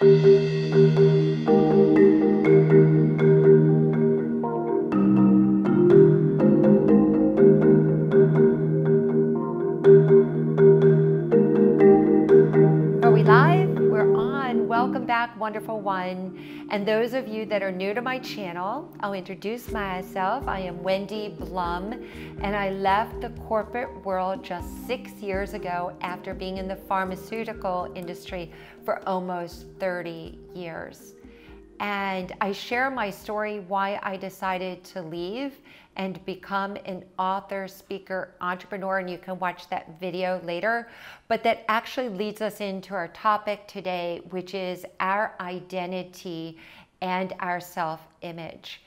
Are we live? We're on. Welcome back, wonderful one. And those of you that are new to my channel, I'll introduce myself. I am Wendi Blum, and I left the corporate world just 6 years ago after being in the pharmaceutical industry for almost 30 years. And I share my story, why I decided to leave and become an author, speaker, entrepreneur, and you can watch that video later. But that actually leads us into our topic today, which is our identity and our self-image.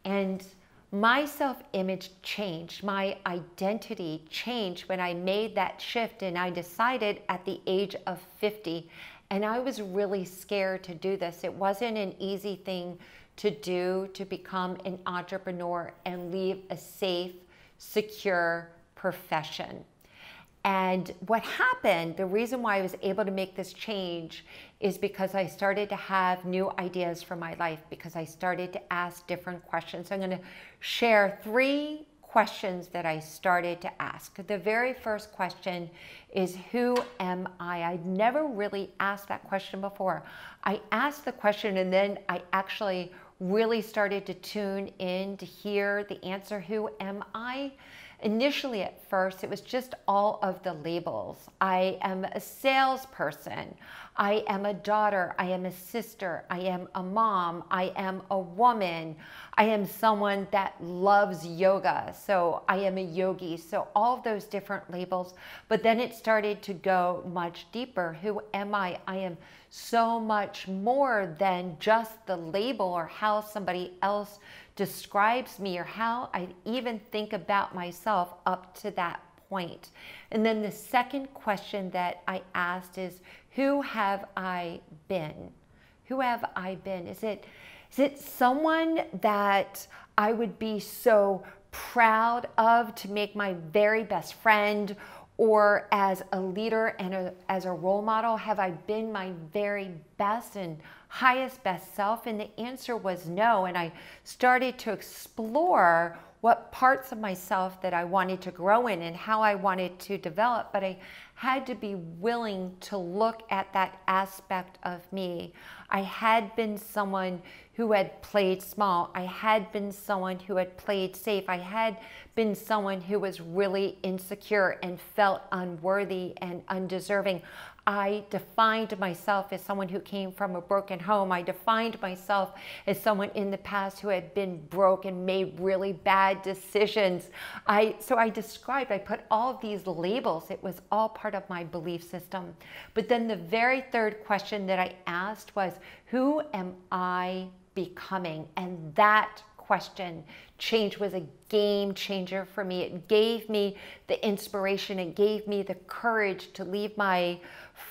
And my self-image changed, my identity changed when I made that shift, and I decided at the age of 50. And I was really scared to do this. It wasn't an easy thing to do, to become an entrepreneur and leave a safe, secure profession. And what happened, the reason why I was able to make this change is because I started to have new ideas for my life, because I started to ask different questions. So I'm going to share 3 questions that I started to ask. The very first question is, who am I? I'd never really asked that question before. I asked the question and then I actually really started to tune in to hear the answer, who am I? Initially at first, it was just all of the labels. I am a salesperson. I am a daughter. I am a sister. I am a mom. I am a woman. I am someone that loves yoga. So I am a yogi. So all of those different labels. But then it started to go much deeper. Who am I? I am so much more than just the label or how somebody else describes me or how I even think about myself up to that point. And then the second question that I asked is, who have I been? Who have I been? Is it someone that I would be so proud of to make my very best friend, or as a leader and as a role model? Have I been my very best and highest best self? And the answer was no. And I started to explore what parts of myself that I wanted to grow in and how I wanted to develop, but I had to be willing to look at that aspect of me. I had been someone who had played small. I had been someone who had played safe. I had been someone who was really insecure and felt unworthy and undeserving. I defined myself as someone who came from a broken home. I defined myself as someone in the past who had been broke and made really bad decisions. So I put all of these labels. It was all part of my belief system. But then the very third question that I asked was, who am I becoming? And that question was a game changer for me. It gave me the inspiration. It gave me the courage to leave my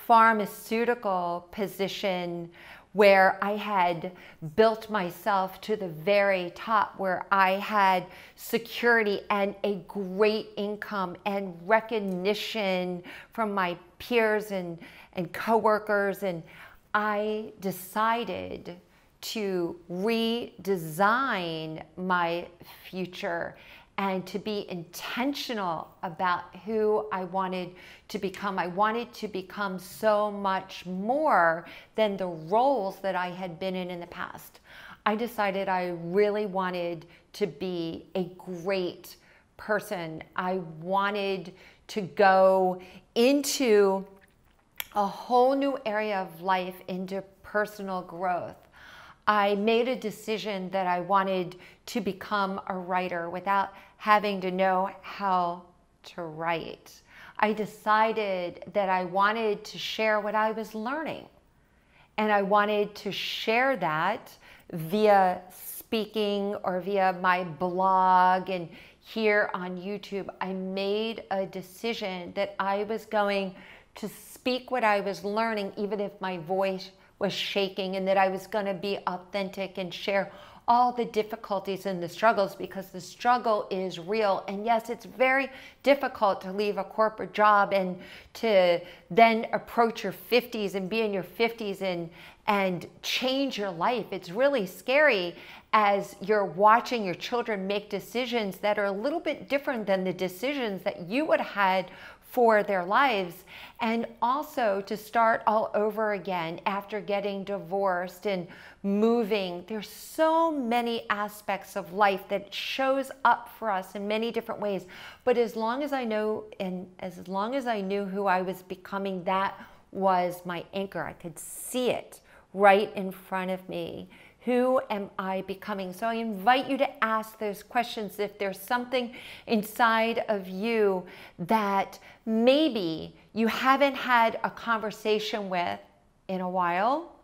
pharmaceutical position where I had built myself to the very top, where I had security and a great income and recognition from my peers and coworkers. And I decided to redesign my future and to be intentional about who I wanted to become. I wanted to become so much more than the roles that I had been in the past. I decided I really wanted to be a great person. I wanted to go into a whole new area of life, into personal growth. I made a decision that I wanted to become a writer without having to know how to write. I decided that I wanted to share what I was learning, and I wanted to share that via speaking or via my blog and here on YouTube. I made a decision that I was going to speak what I was learning, even if my voice was shaking, and that I was going to be authentic and share all the difficulties and the struggles, because the struggle is real. And yes, it's very difficult to leave a corporate job and to then approach your 50s and be in your 50s and change your life. It's really scary as you're watching your children make decisions that are a little bit different than the decisions that you would have had for their lives, and also to start all over again after getting divorced and moving. There's so many aspects of life that shows up for us in many different ways. But as long as I know, and as long as I knew who I was becoming, that was my anchor. I could see it right in front of me. Who am I becoming? So I invite you to ask those questions. If there's something inside of you that maybe you haven't had a conversation with in a while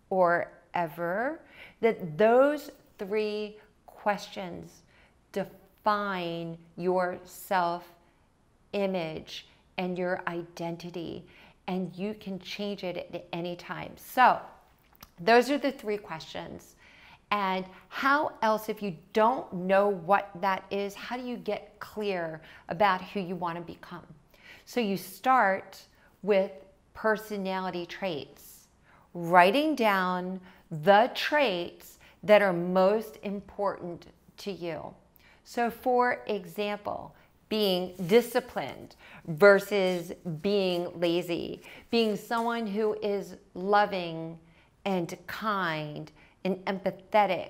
or ever, that those 3 questions define your self-image and your identity, and you can change it at any time. So those are the 3 questions. And how else, if you don't know what that is, how do you get clear about who you want to become? So you start with personality traits, writing down the traits that are most important to you. So for example, being disciplined versus being lazy, being someone who is loving and kind and empathetic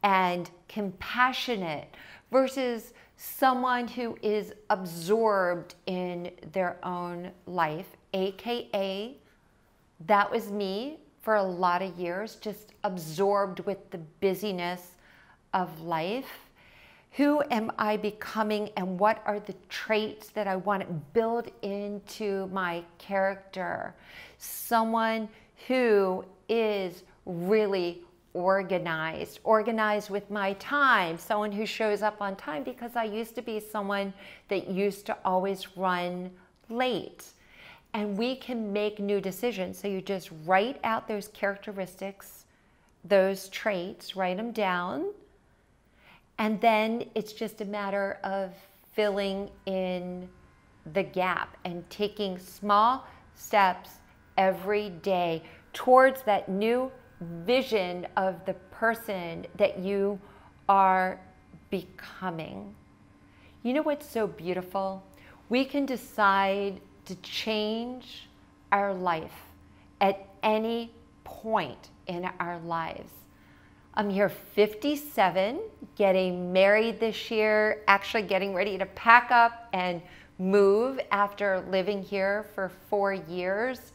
and compassionate versus someone who is absorbed in their own life, aka that was me for a lot of years, just absorbed with the busyness of life. Who am I becoming, and what are the traits that I want to build into my character? Someone who is really organized with my time, someone who shows up on time, because I used to be someone that used to always run late. And we can make new decisions. So you just write out those characteristics, those traits, write them down. And then it's just a matter of filling in the gap and taking small steps every day towards that new vision of the person that you are becoming. You know what's so beautiful? We can decide to change our life at any point in our lives. I'm here 57, getting married this year, actually getting ready to pack up and move after living here for 4 years.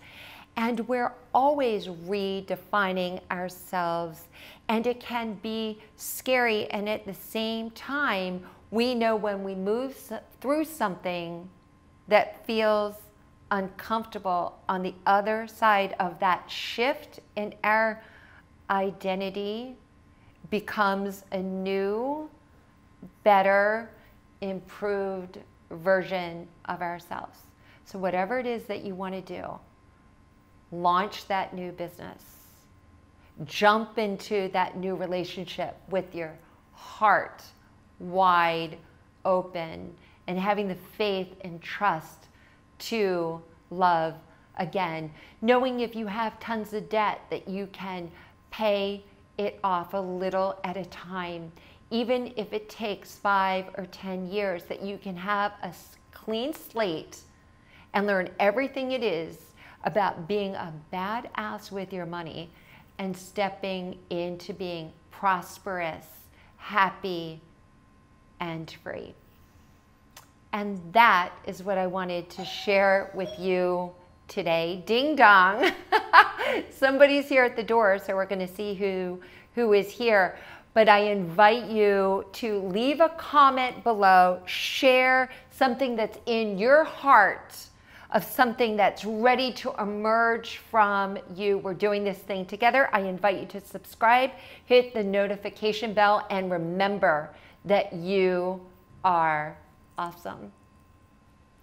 And we're always redefining ourselves, and it can be scary. And at the same time, we know when we move through something that feels uncomfortable, on the other side of that shift in our identity becomes a new, better, improved version of ourselves. So whatever it is that you want to do, launch that new business, jump into that new relationship with your heart wide open and having the faith and trust to love again, knowing if you have tons of debt that you can pay it off a little at a time, even if it takes 5 or 10 years, that you can have a clean slate and learn everything it is about being a badass with your money and stepping into being prosperous, happy, and free. And that is what I wanted to share with you today. Ding dong. Somebody's here at the door, so we're going to see who is here. But I invite you to leave a comment below, share something that's in your heart, of something that's ready to emerge from you. We're doing this thing together. I invite you to subscribe, hit the notification bell, and remember that you are awesome.